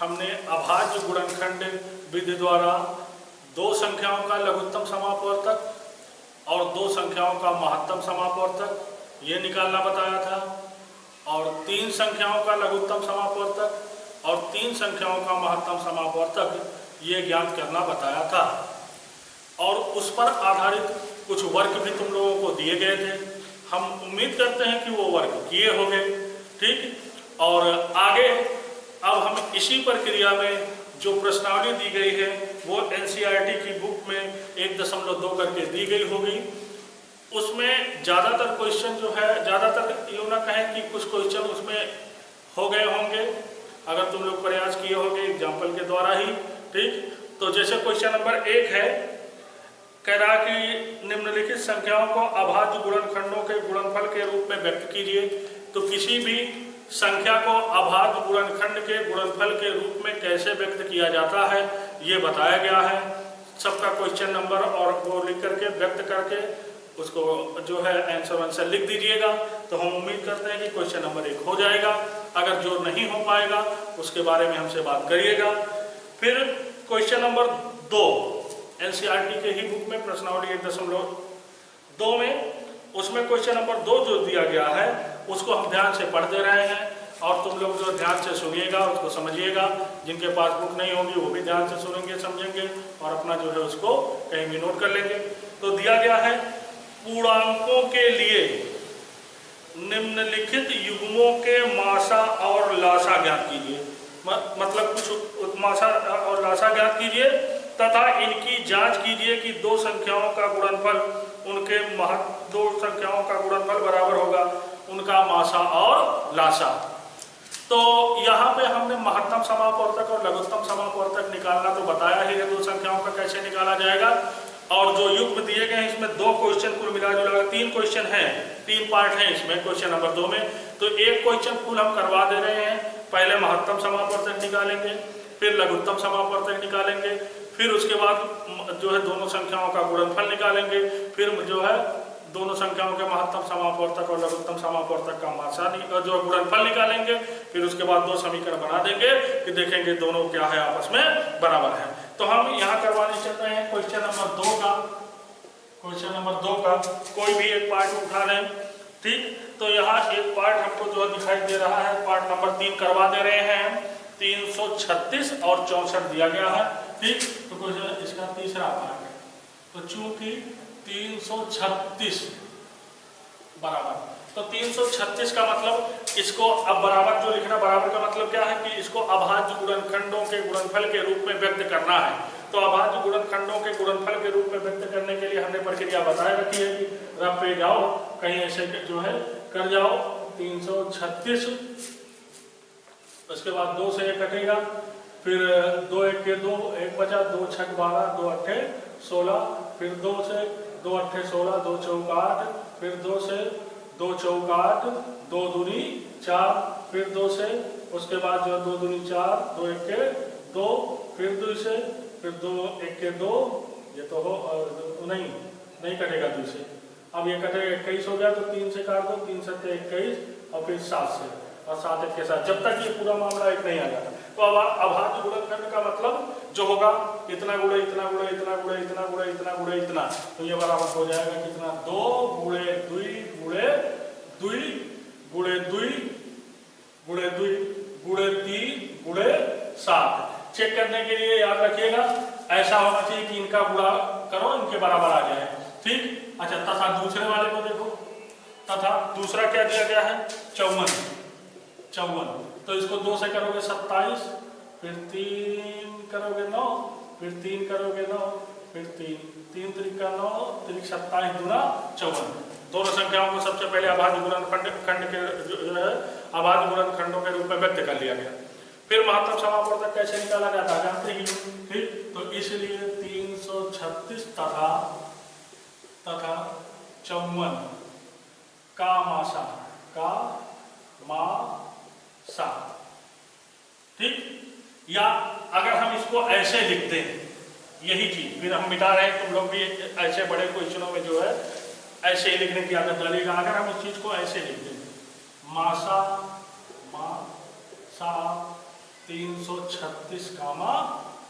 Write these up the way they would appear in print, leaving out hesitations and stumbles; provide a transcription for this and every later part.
हमने अभाज्य गुणनखंड विधि द्वारा दो संख्याओं का लघुत्तम समापवर्तक और दो संख्याओं का महत्तम समापवर्तक ये निकालना बताया था, और तीन संख्याओं का लघुत्तम समापवर्तक और तीन संख्याओं का महत्तम समापवर्तक ये ज्ञात करना बताया था। और उस पर आधारित कुछ वर्ग भी तुम लोगों को दिए गए थे। हम उम्मीद करते हैं कि वो वर्ग किए होंगे, ठीक। और आगे अब हम इसी प्रक्रिया में जो प्रश्नावली दी गई है वो NCERT की बुक में 1.2 करके दी गई होगी। उसमें ज़्यादातर क्वेश्चन जो है, ज़्यादातर यूँ ना कहें कि कुछ क्वेश्चन उसमें हो गए होंगे अगर तुम लोग प्रयास किए होंगे एग्जाम्पल के द्वारा ही, ठीक। तो जैसे क्वेश्चन नंबर 1 है, कह रहा कि निम्नलिखित संख्याओं को अभाज्य गुणनखंडों के गुणनफल के रूप में व्यक्त कीजिए। तो किसी भी संख्या को अभाज्य गुणनखंड के गुणनफल के रूप में कैसे व्यक्त किया जाता है ये बताया गया है। सबका क्वेश्चन नंबर और वो लिख करके व्यक्त करके उसको जो है आंसर लिख दीजिएगा। तो हम उम्मीद करते हैं कि क्वेश्चन नंबर 1 हो जाएगा। अगर जो नहीं हो पाएगा उसके बारे में हमसे बात करिएगा। फिर क्वेश्चन नंबर 2 NCERT के ही बुक में प्रश्नावली 1.2 में, उसमें क्वेश्चन नंबर 2 जो दिया गया है उसको हम ध्यान से पढ़ दे रहे हैं और तुम लोग जो ध्यान से सुनिएगा उसको समझिएगा। जिनके पास बुक नहीं होगी वो भी ध्यान से सुनेंगे, समझेंगे और अपना जो है उसको कहीं भी नोट कर लेंगे। तो दिया गया है, पूर्णांकों के लिए निम्नलिखित युग्मों के मासा और लासा ज्ञात कीजिए। मतलब कुछ मासा और लासा ज्ञात कीजिए तथा इनकी जांच कीजिए कि दो संख्याओं का गुणनफल उनके दो संख्याओं का गुणनफल बराबर होगा उनका मासा और लासा। तो यहाँ पे हमने महत्तम समापवर्तक और लघुत्तम समापवर्तक निकालना तो बताया ही है, दो संख्याओं का कैसे निकाला जाएगा। और जो युग्म दिए गए हैं इसमें 2 क्वेश्चन कुल मिला जुला 3 क्वेश्चन हैं, 3 पार्ट हैं इसमें क्वेश्चन नंबर 2 में। तो एक क्वेश्चन फुल हम करवा दे रहे हैं। पहले महत्तम समापवर्तक निकालेंगे, फिर लघुत्तम समापवर्तक निकालेंगे, फिर उसके बाद जो है दोनों संख्याओं का गुणनफल निकालेंगे, फिर जो है दोनों संख्याओं के महत्तम समापवर्तक और लघुत्तम समापवर्तक का मासा जो गुणनफल निकालेंगे। फिर उसके बाद 2 समीकरण बना देंगे कि देखेंगे दोनों क्या है आपस में बराबर है। तो हम यहाँ करवाने चल रहे हैं क्वेश्चन नंबर 2 का। क्वेश्चन नंबर 2 का कोई भी एक पार्ट उठा लें, ठीक। तो यहाँ एक पार्ट हमको जो दिखाई दे रहा है, पार्ट नंबर 3 करवा दे रहे हैं। 336 और 64 दिया गया है, ठीक। तो क्वेश्चन इसका तीसरा पार्ट है। तो चूंकि 336 बराबर, तो 336 का मतलब इसको अब बराबर जो लिखना, बराबर का मतलब क्या है कि इसको अभाज्य गुणनखंडों के गुणनफल के रूप में व्यक्त करना है। तो अभाज्य गुणनखंडों के गुणनफल के रूप में व्यक्त करने के लिए हमने प्रक्रिया बताए रखी है कि रफ पे जाओ, कहीं ऐसे जो है कर जाओ। 336, उसके बाद 2 से 1 कटेगा, फिर 2 1 के 2, 1 बचा, 2 6 12, 2 8 16, फिर 2 से 2 8 16, 2 चौका 8, फिर 2 से 2 चौका 8, 2 दूनी 4, फिर 2 से उसके बाद जो 2 दूनी 4, 2 1 के 2, फिर 2 से, फिर 2 1 के 2, ये तो हो नहीं कटेगा 2 से। अब ये कटेगा 21 हो गया, तो 3 से काट दो, 3 7 21 और फिर 7 से, और 7 1 के साथ, जब तक ये पूरा मामला 1 नहीं आ जाता। तो अब अभाज्य गुणनखंड का मतलब जो होगा इतना गुणे इतना गुणे इतना गुणे इतना गुणे इतना गुणे इतना, तो ये बराबर हो जाएगा कितना, 2 गुणे 2 गुणे 2 गुणे 2 गुणे 2 गुणे 3 गुणे 7। चेक करने के लिए याद रखिएगा ऐसा होना चाहिए कि इनका गुणा करो इनके बराबर आ जाए, ठीक। अच्छा, तथा दूसरे वाले को देखो, तथा दूसरा क्या दिया गया है, 54। तो इसको 2 से करोगे 27, फिर 3 करोगे 9, फिर 3 करोगे 9, फिर 3 त्रिका 9, 3 27 दूना 54। दोनों संख्याओं को सबसे पहले अभाज्य गुणनखंड के जो है अभाज्य गुणनखंडों के रूप में व्यक्त कर लिया गया। फिर महत्तम समापवर्तक कैसे निकाला जाता है जानते ही, ठीक। तो इसलिए 336 तथा 54 का मासा ठीक। या अगर हम इसको ऐसे लिखते हैं, यही चीज फिर हम मिटा रहे हैं, तुम लोग भी ऐसे बड़े क्वेश्चनों में जो है ऐसे ही लिखने की आदत डालेगा। अगर हम इस चीज को ऐसे लिखते हैं, मासा 336 कामा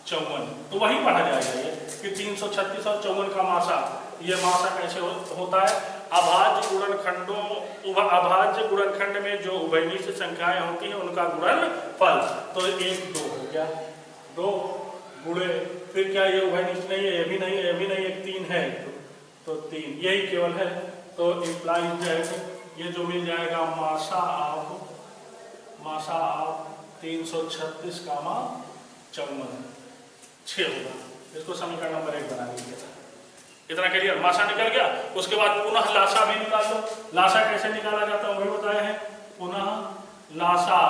54। तो वही पढ़ा जाएगा ये कि 336 और 54 का मासा, ये मासा कैसे होता है। अभाज्य गुणनखंड में जो उभयनिष्ठ संख्याएं होती हैं उनका गुणनफल। तो 1 2 हो गया, 2 गुणे फिर क्या ये उभयनिष्ठ नहीं है, ये भी नहीं है, ये भी नहीं, एक 3 है तो 3, यही केवल है। तो इंप्लाइज दैट ये जो मिल जाएगा मासा ऑफ 336 कामा 54 6 होगा। इसको समीकरण नंबर 1 बना लीजिए। इतना क्लियर, मासा निकल गया। उसके बाद पुनः लासा भी निकाल लो। लासा कैसे निकाला जाता है वही बताए हैं। पुनः लासा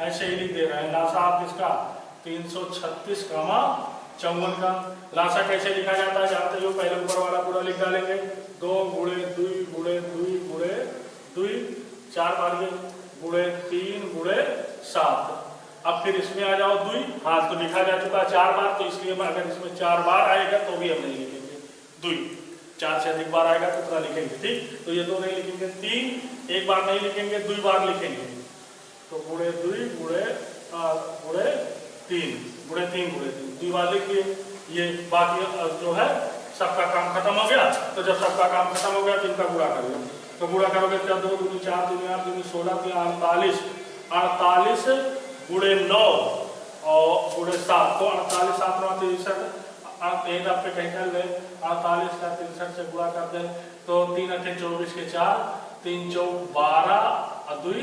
ऐसे ही लिख दे रहे हैं, लासा आप इसका 336 कामा 54 का लासा कैसे लिखा जाता है जानते हो। पहले ऊपर वाला पूरा लिख डालेंगे, 2 गुणे 2 गुणे 2 गुणे 2 4 बार गुणे 3 गुणे 7। अब फिर इसमें आ जाओ 2, हाँ तो लिखा जा चुका 4 बार, तो इसलिए अगर इसमें 4 बार आएगा तो भी हम नहीं लिखेंगे 2, 4 से अधिक बार आएगा तो उतना लिखेंगे। ठीक, तो ये 2 नहीं लिखेंगे, 3 एक बार नहीं लिखेंगे, 2 बार लिखेंगे। तो गुणे 2 गुणे 3 गुणे 3 गुणे 3 2 बार लिखिए। ये बाकी जो है सबका काम खत्म हो गया। तो जब सबका काम खत्म हो गया तो इनका गुणा कर लो। तो गुणा करोगे क्या, 2 दूनी 4 दूनी 8 दूनी 16 48 48 गुणे 9 और गुणे 7 तो 48 7 9 63 एक आप पे कहीं कर ले 48 का 63 से गुणा कर दे तो 3 8 24 के 4 3 4 12 और 2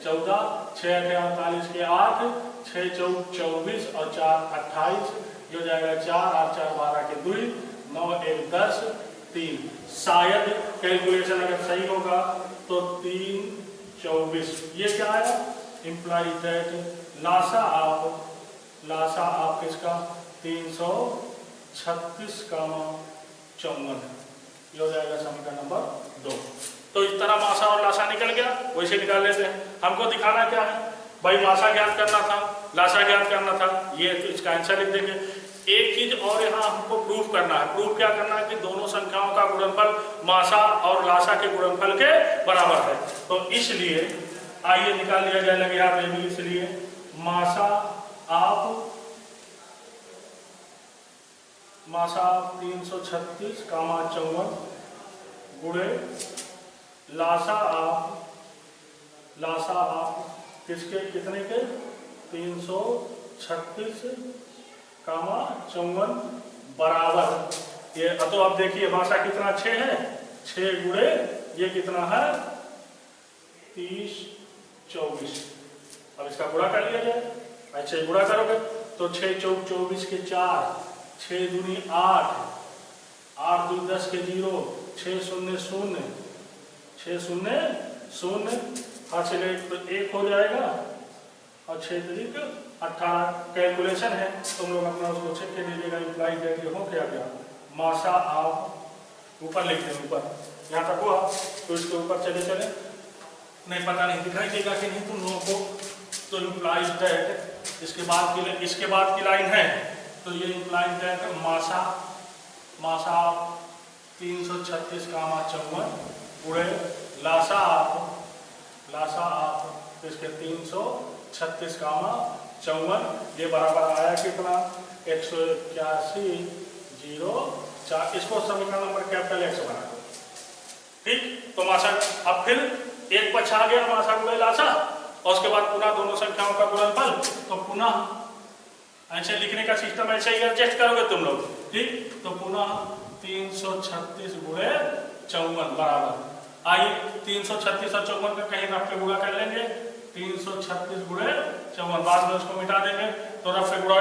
14 6 8 48 के 8 6 4 24 और 4 28 ये हो जाएगा 4 8 4 12 के 2 9 1 10 3। शायद कैलकुलेशन अगर सही होगा तो 3 24 ये क्या है, इंप्लाई दैट लासा आप किसका 336 कामा 54 ये हो जाएगा समीकरण नंबर 2। तो इस तरह मासा और लासा निकल गया, वैसे निकाल लेते हैं। हमको दिखाना क्या है भाई, मासा ज्ञात करना था, लासा ज्ञात करना था, ये तो इसका आंसर लिख देंगे। एक चीज और यहाँ हमको प्रूफ करना है। प्रूफ क्या करना है कि दोनों संख्याओं का गुणनफल मासा और लासा के गुणनफल के बराबर है। तो इसलिए आइए निकाल लिया जाए लगे यहाँ पे। इसलिए मासा ऑफ 336 कामा 54 गुणे लासा ऑफ किसके कितने के 336 कामा 54 बराबर ये। तो अब देखिए मासा कितना 6 है, 6 गुणे ये कितना है 30 24। अब इसका गुणा कर लिया जाए, ऐसे गुणा करोगे तो 6 4 24 के 4 6 दूनी 8 8 2 10 के 0 6 0 0 6 0 0 हाथ से ले तो 1 हो जाएगा और 6 तरीक 18। कैलकुलेशन है, तुम लोग अपना उसको चेक कर लीजिएगा। इंप्लाई दैट हो क्या गया मासा ऑफ ऊपर लिखते हैं, ऊपर यहाँ तक हुआ तो इसके ऊपर चले नहीं पता नहीं दिखाई देगा कि नहीं तुम लोगों को। तो इंप्लाइज दैट इसके बाद की लाइन है, तो ये इंप्लाइज दैट मासा 336 कामा 54 गुणे लासा ऑफ इसके 336 कामा 54 ये बराबर आया कितना 181 0 4। इसको समीकरण नंबर कैपिटल X बना दो। ठीक, तो मासा अब फिर एक पक्ष आ गया मासा गुणे लासा और उसके बाद पुनः दोनों संख्याओं का गुणनफल। तो पुनः ऐसे लिखने का सिस्टम ऐसे ही एडजस्ट करोगे तुम लोग। ठीक, तो पुनः 336 गुणे 54 बराबर आइए 336 और 54 का कहीं रफ पे गुणा कर लेंगे। 336 गुणे 54 बाद में उसको मिटा देंगे तो रफ पे गुणा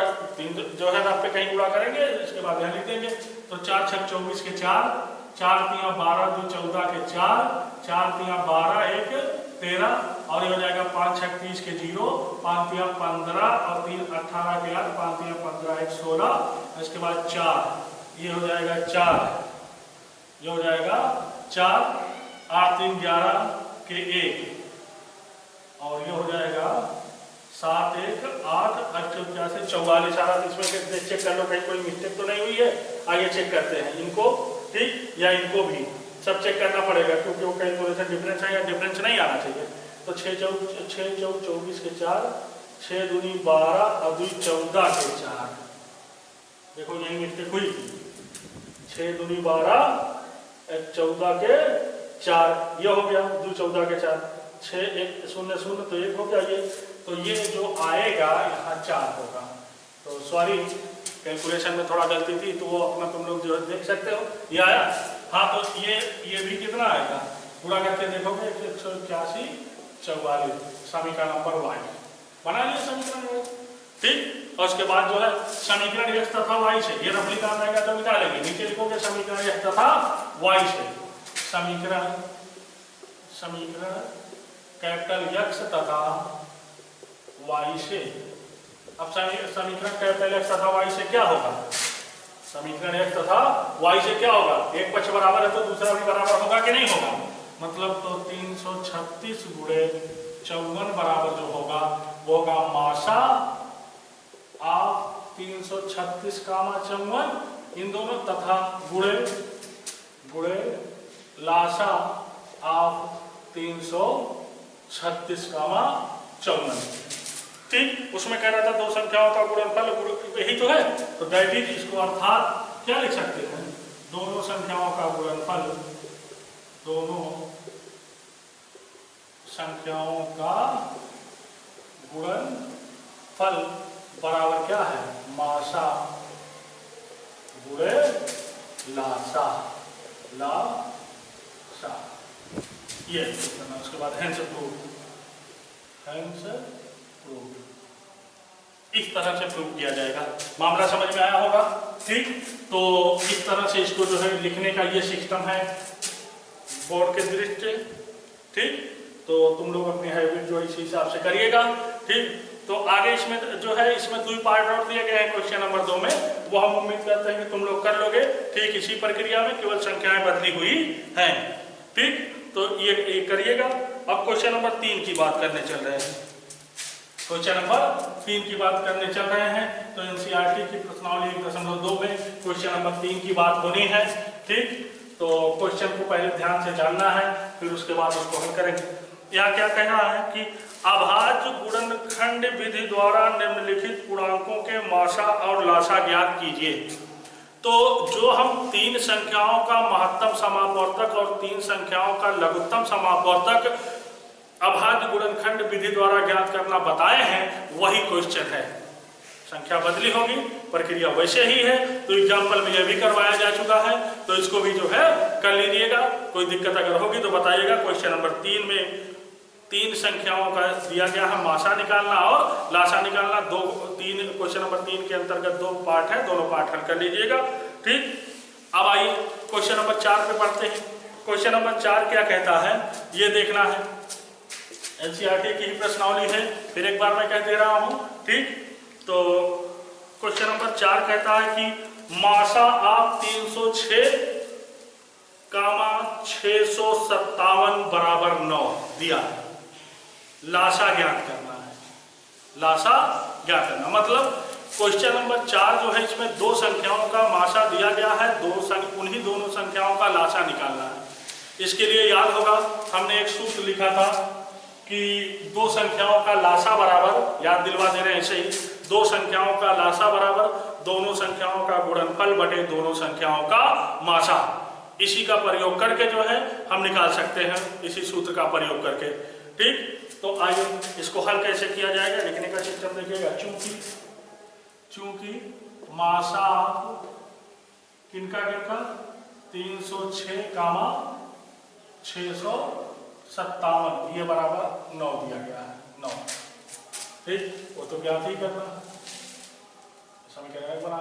जो है रफ पे कहीं गुणा करेंगे, इसके बाद यहाँ लिख देंगे। तो 4 6 24 के 4 4 3 12 2 14 के 4 4 3 12 1 13 और ये हो जाएगा 5 6 30 के 0 5 3 15 और 3 18 के 8 5 3 15 1 16 इसके बाद 4 ये हो जाएगा 4 ये हो जाएगा 4 8 3 11 के 1 और ये हो जाएगा 7 1 8 8 84 44 आ रहा। इसमें चेक कर लो कहीं कोई मिस्टेक तो नहीं हुई है। आइए चेक करते हैं इनको, ठीक, या इनको भी सब चेक करना पड़ेगा क्योंकि वो कैलकुलेशन डिफरेंस है या डिफरेंस नहीं आना चाहिए। तो 6 4 24 के 4 6 दूनी 12 और 2 14 के 4। देखो यही मिस्टेक हुई, 6 दूनी 12 1 14 के 4, ये हो गया 2 14 के 4, 6 1 0 0 तो 1 हो गया ये। तो ये जो आएगा यहाँ 4 होगा। तो सॉरी कैलकुलेशन में थोड़ा गलती थी, तो वो अपना तुम लोग जो है देख सकते हो, ये आया। हाँ तो ये भी कितना आएगा, पूरा करके देखोगे 181 44 समीकरण नंबर y बना लिया समीकरण, ठीक। और उसके बाद जो है समीकरण x तथा y से, ये रफली काम आएगा तो मिटा लेंगे, नीचे लिखोगे समीकरण x तथा y से, समीकरण कैपिटल x तथा y से। अब समीकरण कैपिटल x तथा y से क्या होगा, समीकरण x तथा y से क्या होगा, एक पक्ष बराबर है तो दूसरा भी बराबर होगा कि नहीं होगा, मतलब तो 336 गुणे 54 बराबर जो होगा वो होगा मासा आप 336 कामा 54 इन दोनों तथा गुणे लासा आप 336 कामा 54, ठीक। उसमें कह रहा था दो संख्याओं का गुणनफल यही तो है, तो दैट इज, इसको अर्थात क्या लिख सकते हैं, दोनों संख्याओं का गुणनफल, दोनों संख्याओं का गुणनफल बराबर क्या है, मासा गुणे लासा, ये। उसके बाद हेंस प्रूफ, इस तरह से प्रूव किया जाएगा। मामला समझ में आया होगा, ठीक। तो इस तरह से इसको जो है लिखने का ये सिस्टम है बोर्ड के दृष्टि से, ठीक। तो तुम लोग अपनी हैबिट जो है इसी हिसाब से करिएगा, ठीक। तो आगे इसमें जो है, इसमें 2 पार्ट और दिए गए हैं क्वेश्चन नंबर 2 में, वो हम उम्मीद करते हैं कि तुम लोग कर लोगे, ठीक। इसी प्रक्रिया में केवल संख्याएं बदली हुई हैं, ठीक। तो ये करिएगा। अब क्वेश्चन नंबर 3 की बात करने चल रहे हैं, क्वेश्चन नंबर 3 की बात करने चल रहे हैं। तो एनसीईआरटी की प्रश्नावली 1.2 में क्वेश्चन नंबर 3 की बात होनी है, ठीक। तो क्वेश्चन को पहले ध्यान से जानना है, फिर उसके बाद उसको हल करेंगे। यहाँ क्या कहना है कि अभाज्य गुणनखंड विधि द्वारा निम्नलिखित पूर्णांकों के मासा और लासा ज्ञात कीजिए। तो जो हम 3 संख्याओं का महत्तम समापवर्तक और 3 संख्याओं का लघुत्तम समापवर्तक अभाज्य गुणनखंड विधि द्वारा ज्ञात करना बताए हैं, वही क्वेश्चन है। संख्या बदली होगी, प्रक्रिया वैसे ही है। तो एग्जाम्पल में यह भी करवाया जा चुका है, तो इसको भी जो है कर लीजिएगा। कोई दिक्कत अगर होगी तो बताइएगा। क्वेश्चन नंबर 3 में 3 संख्याओं का दिया गया है, मासा निकालना और लासा निकालना। 3 क्वेश्चन नंबर 3 के अंतर्गत 2 पार्ट है, दोनों पार्ट हल कर लीजिएगा, ठीक। अब आइए क्वेश्चन नंबर 4 पे पढ़ते हैं। क्वेश्चन नंबर 4 क्या कहता है ये देखना है, एनसीईआरटी की ही प्रश्नावली है, फिर एक बार मैं कह दे रहा हूं, ठीक। तो क्वेश्चन नंबर 4 कहता है कि मासा आप 306 कामा 657 बराबर 9 दिया है, लासा ज्ञात करना है, लासा ज्ञात करना। मतलब क्वेश्चन नंबर 4 जो है इसमें 2 संख्याओं का मासा दिया गया है, उन्हीं दोनों संख्याओं का लासा निकालना है। इसके लिए याद होगा हमने एक सूत्र लिखा था कि 2 संख्याओं का लासा बराबर, याद दिलवा दे रहे हैं ऐसे ही, 2 संख्याओं का लासा बराबर दोनों संख्याओं का गुणनफल बटे दोनों संख्याओं का मासा। इसी का प्रयोग करके जो है हम निकाल सकते हैं, इसी सूत्र का प्रयोग करके, ठीक। तो आइए इसको हल कैसे किया जाएगा, लिखने का सिस्टम देखिएगा। चूंकि मासा किनका 306 कामा 657 ये बराबर 9 दिया गया है, 9, ठीक। वो तो ज्ञात ही करना, समीकरण बना,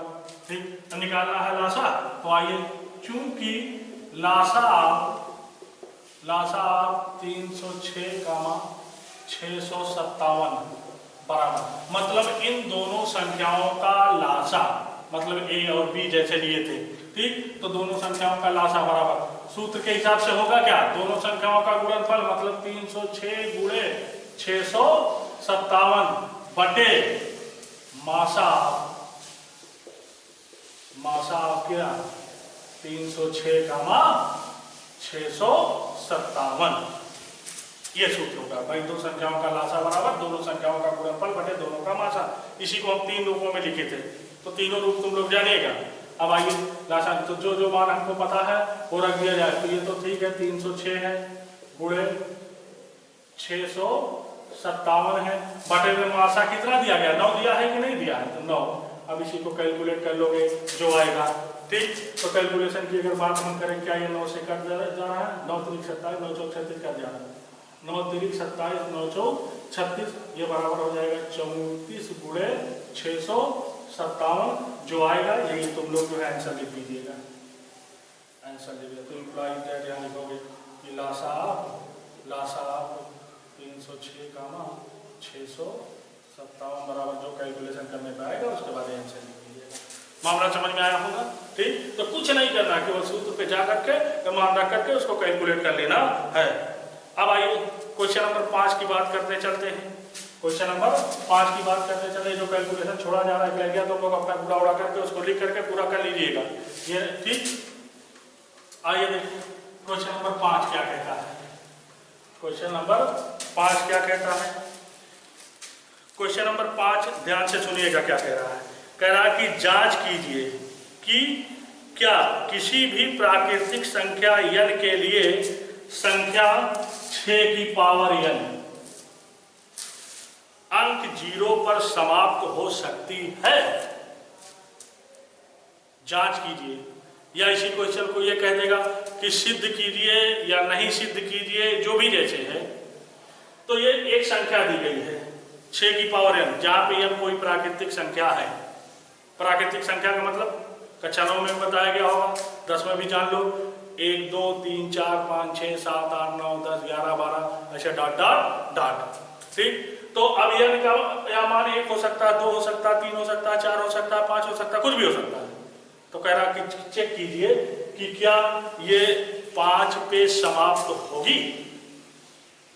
ठीक। निकालना है लासा। तो आइए, चूंकि लासा 306 कामा 657 बराबर, मतलब इन दोनों संख्याओं का लासा, मतलब ए और बी जैसे लिए थे, ठीक। तो दोनों संख्याओं का लासा बराबर सूत्र के हिसाब से होगा क्या, दोनों संख्याओं का गुणनफल, मतलब 306 गुणे 657 बटे मासा क्या 306 कामा 657, ये सूत्र होगा भाई, दो संख्याओं का लासा बराबर दोनों संख्याओं का गुणनफल बटे दोनों का मासा। इसी को हम 3 रूपों में लिखे थे, तो तीनों रूप तुम लोग जानिएगा। अब आइए लासा, तो जो जो मान हमको पता है वो रख दिया जाए। तो ये तो ठीक है, 306 है गुणे 657 है, बटे में मासा कितना दिया गया, 9 दिया है कि नहीं दिया है, तो 9। अब इसी को कैलकुलेट कर लोगे जो आएगा, ठीक। तो कैलकुलेशन की अगर बात हम करें, क्या ये 9 से कट जा रहा है, 9 3 27 9 4 36 कट जा रहा है, 9 3 27 9 4 36, ये बराबर हो जाएगा 34 गुणे 657 जो आएगा, यही तुम लोग जो है आंसर लिख दीजिएगा, आंसर लिखिए। तो इम्प्लाई दैट यहाँ लिखोगे कि लासा 306 कामा 657 बराबर जो कैलकुलेशन करने पे आएगा उसके बाद आंसर लिख दीजिएगा। मामला समझ में आया होगा, ठीक। तो कुछ नहीं करना, केवल सूत्र पे जा करके मान रख करके उसको कैलकुलेट कर लेना है। अब आइए क्वेश्चन नंबर 5 की बात करते चलते हैं। क्वेश्चन नंबर 5 की बात करते चले, जो कैलकुलेशन छोड़ा जा रहा है तो लोग अपना पूरा उड़ा करके उसको लिख करके पूरा कर लीजिएगा, ये ठीक। आइए देखिए क्वेश्चन नंबर 5 क्या कहता है। क्वेश्चन नंबर 5 क्या कहता है, क्वेश्चन नंबर 5 ध्यान से सुनिएगा क्या कह रहा है। कह रहा है कि जांच कीजिए कि क्या किसी भी प्राकृतिक संख्या n के लिए संख्या 6 की पावर n अंक 0 पर समाप्त हो सकती है। जांच कीजिए, या इसी क्वेश्चन को ये कह देगा कि सिद्ध कीजिए या नहीं सिद्ध कीजिए, जो भी जैसे है। तो ये एक संख्या दी गई है 6 की पावर n, जहां पे n कोई प्राकृतिक संख्या है। प्राकृतिक संख्या का मतलब कक्षा 9 में बताया गया होगा, 10 में भी जान लो, 1 2 3 4 5 6 7 8 9 10 11 12 ऐसे डॉट डॉट डॉट, ठीक। तो अब n का या मान 1 हो सकता है, 2 हो सकता है, 3 हो सकता है, 4 हो सकता है, 5 हो सकता है, कुछ भी हो सकता है। तो कह रहा कि चेक कीजिए कि क्या ये 5 पे समाप्त होगी।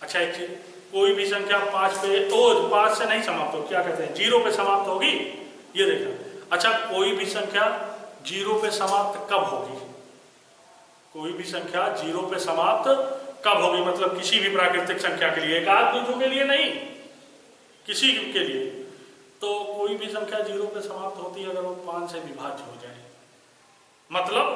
अच्छा एक चीज, कोई भी संख्या 5 पे, तो 5 से नहीं समाप्त हो, क्या कहते हैं 0 पे समाप्त होगी, ये देखा। अच्छा कोई भी संख्या 0 पे समाप्त कब होगी, कोई भी संख्या 0 पे समाप्त कब होगी, मतलब किसी भी प्राकृतिक संख्या के लिए, एक आध दूसरों के लिए नहीं, किसी के लिए। तो कोई भी संख्या 0 पे समाप्त होती है अगर वो 5 से विभाज्य हो जाए, मतलब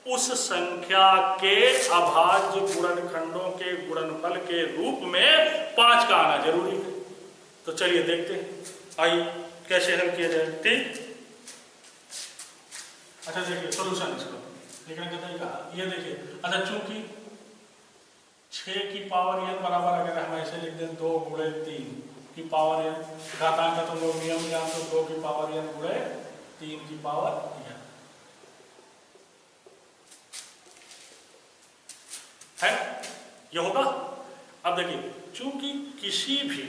उस संख्या के अभाज्य गुणनखंडों के गुणनफल के रूप में 5 का आना जरूरी है। तो चलिए देखते हैं, आइए कैसे हल किया जाए, ठीक। अच्छा देखिए सोल्यूशन इसका देखने का तरीका ये देखिए। अच्छा चूंकि 6 की पावर n बराबर, अगर हम ऐसे लिख दें 2 गुणे 3 की पावर n, घातांक का तो लोग नियम जानते हो, 2 की पावर n गुणे 3 की पावर n है, ये होगा। अब देखिए चूंकि किसी भी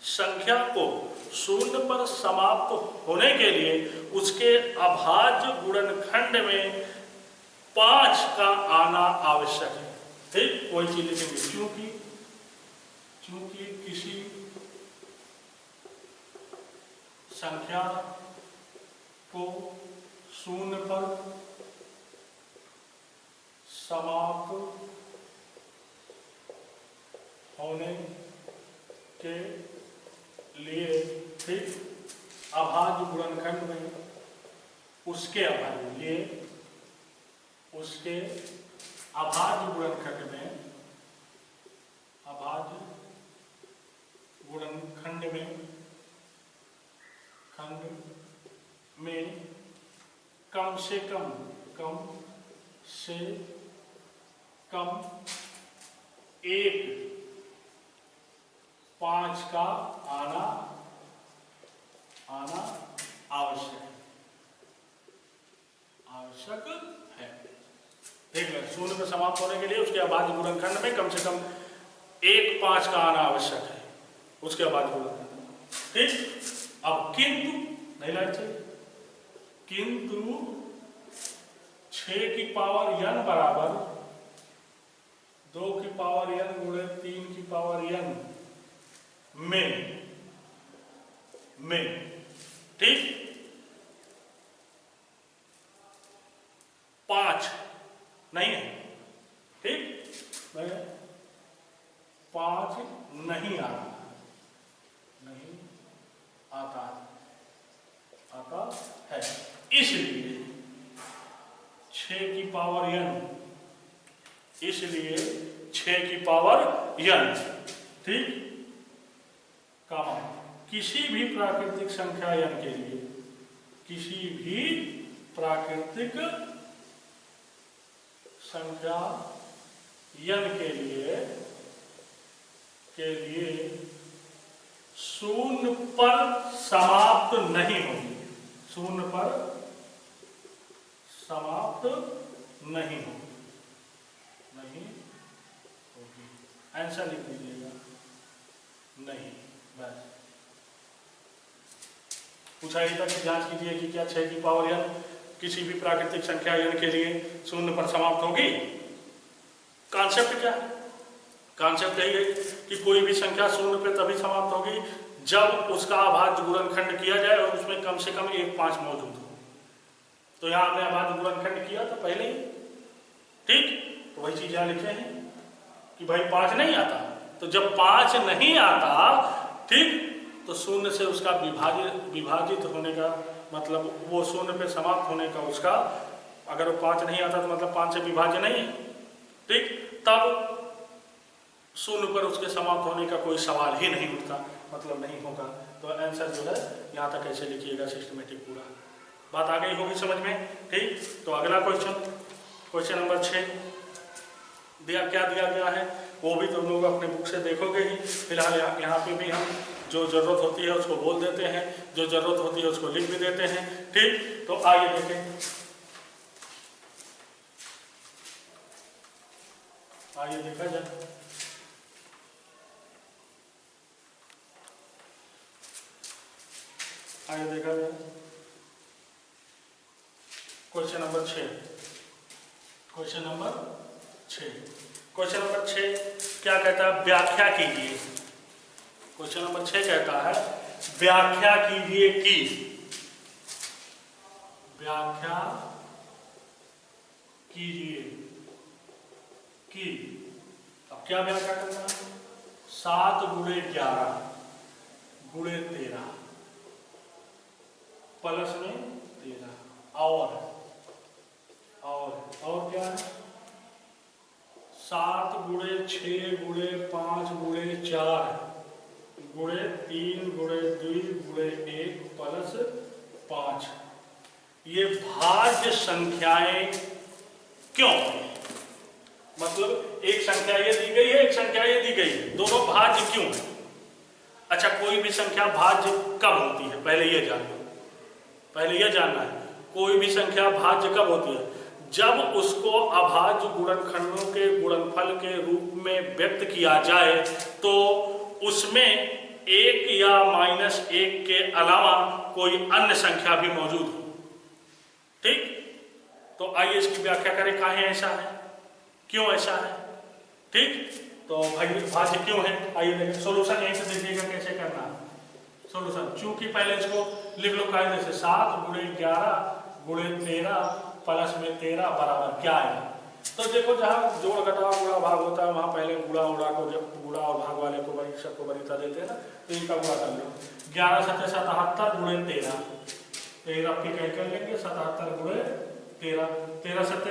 संख्या को 0 पर समाप्त होने के लिए उसके अभाज्य गुणनखंड में 5 का आना आवश्यक है, ठीक। कोई चीज लिखेंगे, चूंकि किसी संख्या को 0 पर समाप्त होने के लिए, ठीक, अभाज्य गुणनखंड में उसके अभाज्य लिए, उसके अभाज्य गुणनखंड में, अभाज्य गुणनखंड में कम से कम एक 5 का आना आवश्यक है। देख लो 0 पे समाप्त होने के लिए उसके अभाज्य गुणनखंड में कम से कम 1 5 का आना आवश्यक है, उसके अभाज्य गुणनखंड में, ठीक। अब किंतु नहीं लाइट चाहिए, किंतु 6 की पावर n बराबर 2 की पावर n गुणे 3 की पावर n में, ठीक, 5 नहीं है, ठीक। नहीं आता, नहीं आता है। इसलिए 6 की पावर n, इसलिए 6 की पावर n, ठीक, कामा किसी भी प्राकृतिक संख्या n के लिए, किसी भी प्राकृतिक संख्या n के लिए शून्य पर समाप्त नहीं होगी, शून्य पर समाप्त नहीं होगी, नहीं होगी। आंसर लिख दीजिएगा, नहीं। बस पूछा ही था कि जांच कीजिए कि क्या 6 की पावर n किसी भी प्राकृतिक संख्या n के लिए शून्य पर समाप्त होगी। कॉन्सेप्ट क्या है? कॉन्सेप्ट यही है कि कोई भी संख्या शून्य पे तभी समाप्त होगी जब उसका अभाज्य गुणनखंड किया जाए और उसमें कम से कम एक 5 मौजूद हो। तो यहाँ हमने अभाज्य गुणनखंड किया था पहले ही, ठीक, तो वही चीज यहाँ लिखे हैं कि भाई 5 नहीं आता, तो जब 5 नहीं आता, ठीक, तो शून्य से उसका विभाजित होने का मतलब वो शून्य पे समाप्त होने का उसका, अगर वो 5 नहीं आता तो मतलब 5 से विभाज्य नहीं है, ठीक, तब शून्य पर उसके समाप्त होने का कोई सवाल ही नहीं उठता, मतलब नहीं होगा। तो आंसर जो है यहाँ तक ऐसे लिखिएगा सिस्टमेटिक पूरा। बात आ गई होगी समझ में, ठीक। तो अगला क्वेश्चन नंबर 6 दिया, क्या दिया गया है वो भी तुम लोग अपने बुक से देखोगे ही। फिलहाल यहाँ पे भी हम जो जरूरत होती है उसको बोल देते हैं, जो जरूरत होती है उसको लिख भी देते हैं, ठीक। तो आइए देखें, आइए देखा जाए। आइए देखा जाए क्वेश्चन नंबर 6। क्वेश्चन नंबर 6 क्या कहता है? व्याख्या कीजिए। क्वेश्चन नंबर 6 कहता है व्याख्या कीजिए की, व्याख्या कीजिए की। अब क्या व्याख्या करना है? 7 गुणे 11 गुणे 13 प्लस में 13 और क्या है? 7 गुणे 6 गुणे 5 गुणे 4 गुणे 3 गुणे 2 गुणे 1 प्लस 5। ये भाज्य संख्याएं क्यों है? मतलब एक संख्या ये दी गई है, एक संख्या ये दी गई है, दोनों भाज्य क्यों है? अच्छा, कोई भी संख्या भाज्य कब होती है पहले ये जान लो, पहले यह जानना है कोई भी संख्या भाज्य कब होती है? जब उसको अभाज्य गुणनखंडों के गुणनफल के रूप में व्यक्त किया जाए तो उसमें 1 या -1 के अलावा कोई अन्य संख्या भी मौजूद हो, ठीक। तो आइए इसकी व्याख्या करें, काहे ऐसा है, क्यों ऐसा है, ठीक। तो भाई भाज्य क्यों है, आइए देखें। सोल्यूशन यहीं से देखिएगा कैसे करना है सोल्यूशन। चूंकि पहले इसको लिख लो कायदे से, 7 गुणे 11 गुणे 13 प्लस में 13 बराबर क्या आएगा? तो देखो जहाँ जोड़ घटाव गुणा भाग होता है वहां पहले गुणा और भाग वाले को परीक्षक को वरीयता देते हैं ना, तो इनका गुणा कर लो। 11 7 77 गुणे 13, तो एक आपकी कैलकुलेट लेंगे 77 गुणे 13, 13 7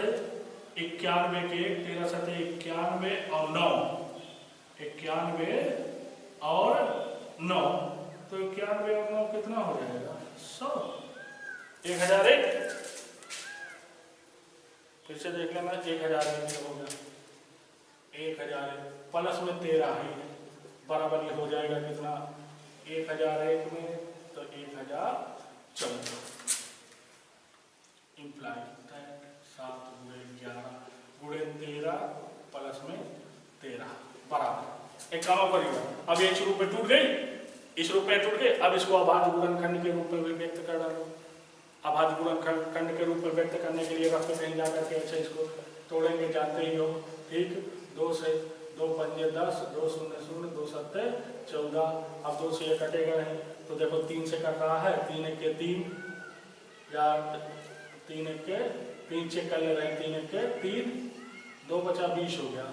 91 के 1, 13 7 91 और 9, 91 और 9, तो 91 और 9 कितना हो जाएगा? 100। 1001 फिर से देख लेना, 1001 हो गया, 1001 प्लस में 13 है बराबर ये हो जाएगा कितना? 1001 में तो 1014 इंप्लाई 7 गुणे 11 गुणे 13 प्लस में 13 बराबर एक काम करिएगा। अब ये इस रूप में टूट गई, इस रूप में टूट गए, अब इसको अभाज्य गुणनखंड के रूप में भी व्यक्त कर डालो। अभाज्य गुणनखंड के रूप में व्यक्त करने के लिए रफे कहीं जाकर के ऐसे इसको तोड़ेंगे, जानते ही हो, ठीक। 2 से 2 पंजे 10, 2 शून्य 0, 2 सत्ते 14। अब 2 से ये कटेगा नहीं, तो देखो 3 से कट रहा है, 3 1 के 3 या 3 1 के 3 चेक कर ले रहे हैं, 3 1 के 3, 2 बचा 20 हो गया,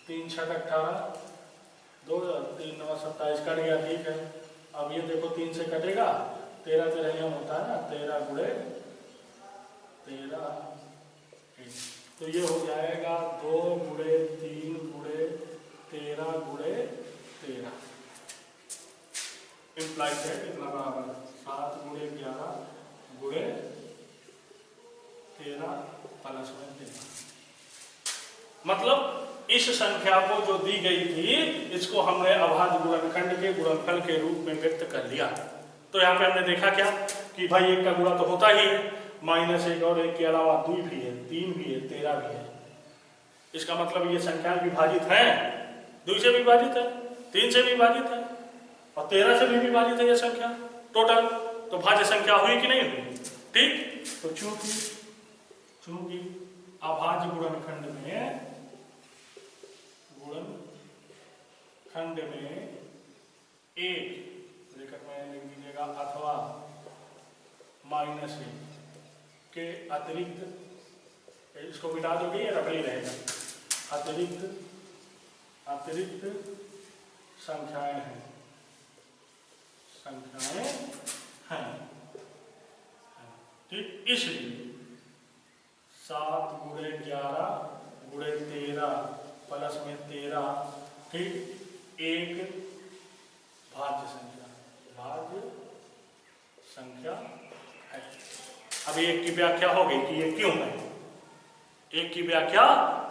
3 6 18 2 3 9 27 कट गया, ठीक है। अब ये देखो 3 से कटेगा, 13 13 होता है ना, 13 गुणे 13, तो ये हो जाएगा 2 गुणे 3 गुणे 13 गुणे 13, इम्प्लाइड है कितना बराबर 7 गुणे 11 गुणे 13 प्लस में 13। मतलब इस संख्या को जो दी गई थी, इसको हमने अभाज्य गुणनखंड के गुणनफल के रूप में व्यक्त कर लिया। तो यहाँ पे हमने देखा क्या कि भाई एक का गुणा तो होता ही है, -1 और 1 के अलावा 2 भी है, 3 भी है, 13 भी है। इसका मतलब ये संख्या विभाजित है, 2 से विभाजित है, 3 से विभाजित है और 13 से भी विभाजित है ये संख्या टोटल। तो भाज्य संख्या हुई कि नहीं हुई? ठीक। तो चूंकि अभाज्य गुणनखंड में एक ब्रैकेट में लिख दीजिएगा अथवा -1 के अतिरिक्त, इसको मिटा दोगे ये रखा ही रहेगा, अतिरिक्त संख्याएं हैं, ठीक। इसलिए 7 गुणे 11 गुणे 13 प्लस में 13, ठीक, एक भाज्य संख्या है। अब एक की व्याख्या हो गई कि ये क्यों है, एक की व्याख्या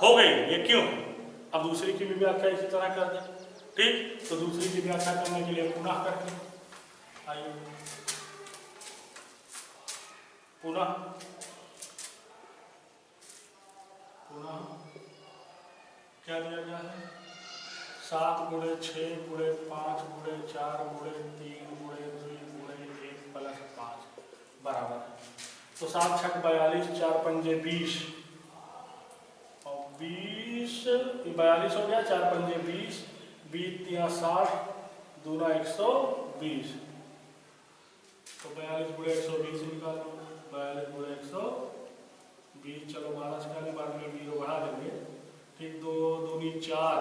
हो गई ये क्यों है। अब दूसरी की भी व्याख्या इसी तरह कर दें, ठीक। तो दूसरी की व्याख्या करने के लिए पुनः करते हैं, आइए पुनः क्या दिया गया है, 7 गुणे 6 गुणे 5 गुणे 4 गुणे 3 गुणे 2 गुणे 1 प्लस 5 बराबर। तो 7 छक 42, 4 पंजे 20 और 20 42 हो गया, 4 पंजे 20, 20 तिया 60, दूना 120। तो 42 गुणे 120 निकालो, 42 गुणे 120, चलो 12 से निकालें, बाद में 0 बढ़ा देंगे, ठीक। 2 दूनी 4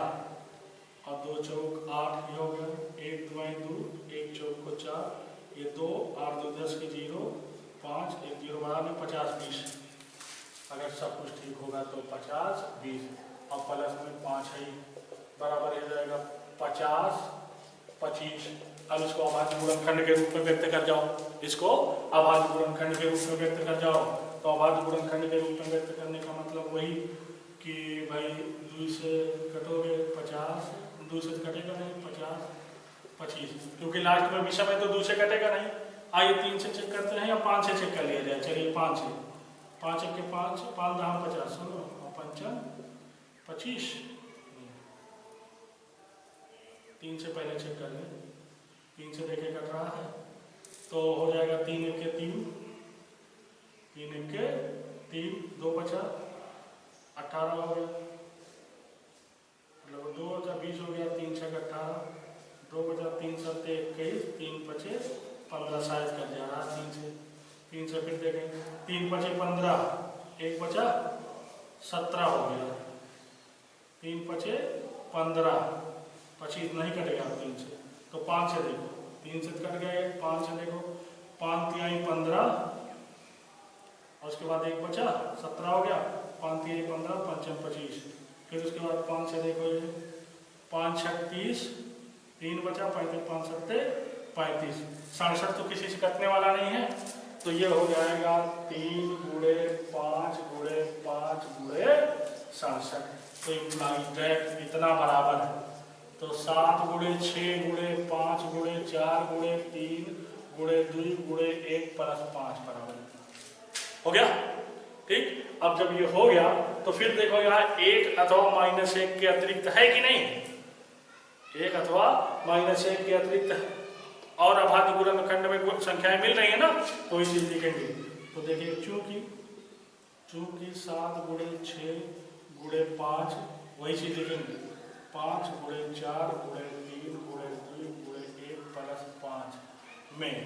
और 2 चौक 8 हो गया, 1 दुआई 2, 1 चौक को 4, ये 2 8 2 10 के 0 5, 1 0 बढ़ा में 50 20, अगर सब कुछ ठीक होगा तो 50 20 और प्लस में 5 है बराबर हो जाएगा 50 25। अब इसको अभाज्य गुणनखंड के रूप में व्यक्त कर जाओ, इसको अभाज्य गुणनखंड के रूप में व्यक्त कर जाओ। तो अभाज्य गुणनखंड के रूप में व्यक्त करने का मतलब वही कि भाई 2 से कटोगे 50, 2 से कटेगा नहीं 50 25, क्योंकि लास्ट में विषम है तो 2 से कटेगा नहीं। आइए 3 से चेक करते हैं या 5 से चेक कर लिया जाए, चलिए 5 से, 5 1 के 5 5 10 50 सुनो और 5 25, 3 से पहले चेक कर लें, 3 से देखे कट रहा है तो हो जाएगा 3 1 के 3, 3 1 के 3, 2 बचा 18 हो गया, मतलब 2 बचा 20 हो गया, 3 6 18, 2 बचा 3 7 21, 3 5 15 शायद कर जा रहा 3 से फिर देखें, 3 5 15, 1 बचा 17 हो गया, 3 5 15, 25 नहीं कटेगा 3 से, तो 5 से देखो, 3 से कट गए, 5 से देखो, 5 3 15 और उसके बाद 1 बचा 17 हो गया, 5 3 15 5 25, फिर उसके बाद 5 से देखो ये 5 6 30, 3 बचा 35 5 7 35, 67 तो किसी से कटने वाला नहीं है, तो ये हो जाएगा 3 गुणे 5 गुणे 5 गुणे 67, तो इम्प्लाइड इतना बराबर है। तो 7 गुणे 6 गुणे 5 गुणे 4 गुणे 3 गुणे 2 गुणे 1 प्लस 5 बराबर हो गया, ठीक। अब जब ये हो गया तो फिर देखो यहाँ 1 अथवा -1 के अतिरिक्त है कि नहीं, 1 अथवा -1 के अतिरिक्त और अभाज्य गुणनखंड में संख्याएं मिल रही है ना, तो ये चीज लिखेंगे। तो देखिए चूंकि 7 गुणे 6 गुणे 5 वही चीज लिखेंगे, 5 गुणे 4 गुणे 3 गुणे 2 गुणे 1 प्लस 5 में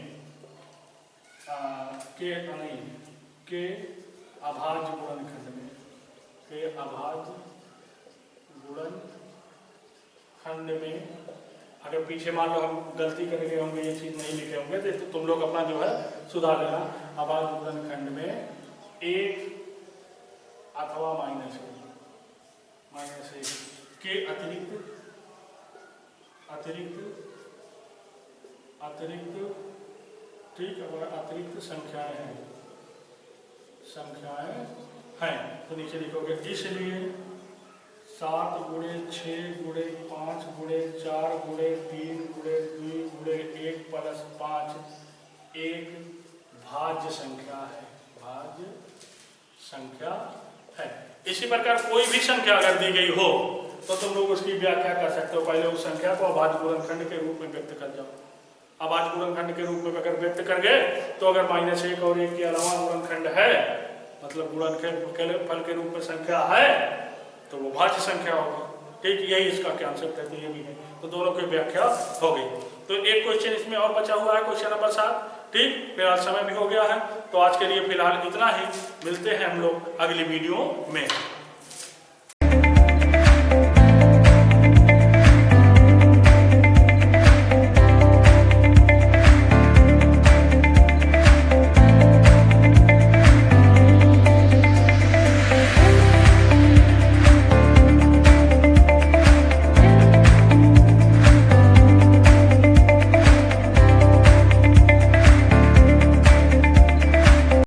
के अभाज्य गुणनखंड में, के अभाज्य गुणनखंड में अगर पीछे मान लो हम गलती करके होंगे, ये चीज़ नहीं लिखे होंगे तो तुम लोग अपना जो है सुधार लेना। अभाज्य गुणनखंड में 1 अथवा -1 के अतिरिक्त ठीक, अगर अतिरिक्त संख्याएं हैं तो नीचे लिखोगे, इसलिए 7 × 6 × 5 × 4 × 3 × 2 × 1 + 5 एक भाज्य संख्या है। इसी प्रकार कोई भी संख्या अगर दी गई हो तो तुम लोग उसकी व्याख्या कर सकते हो। पहले उस संख्या को अभाज्य गुणनखंड के रूप में व्यक्त कर जाओ। अभाज्य गुणनखंड के रूप में अगर व्यक्त कर गए तो अगर -1 और 1 के अलावा गुणनखंड है, मतलब गुणनफल के रूप में संख्या है, तो वो भाज्य संख्या होगी। ठीक, यही इसका कॉन्सेप्ट है, तो ये भी है। तो दोनों की व्याख्या हो गई। तो एक क्वेश्चन इसमें और बचा हुआ है, क्वेश्चन नंबर 7। ठीक, फिलहाल समय भी हो गया है, तो आज के लिए फिलहाल इतना ही। मिलते हैं हम लोग अगली वीडियो में।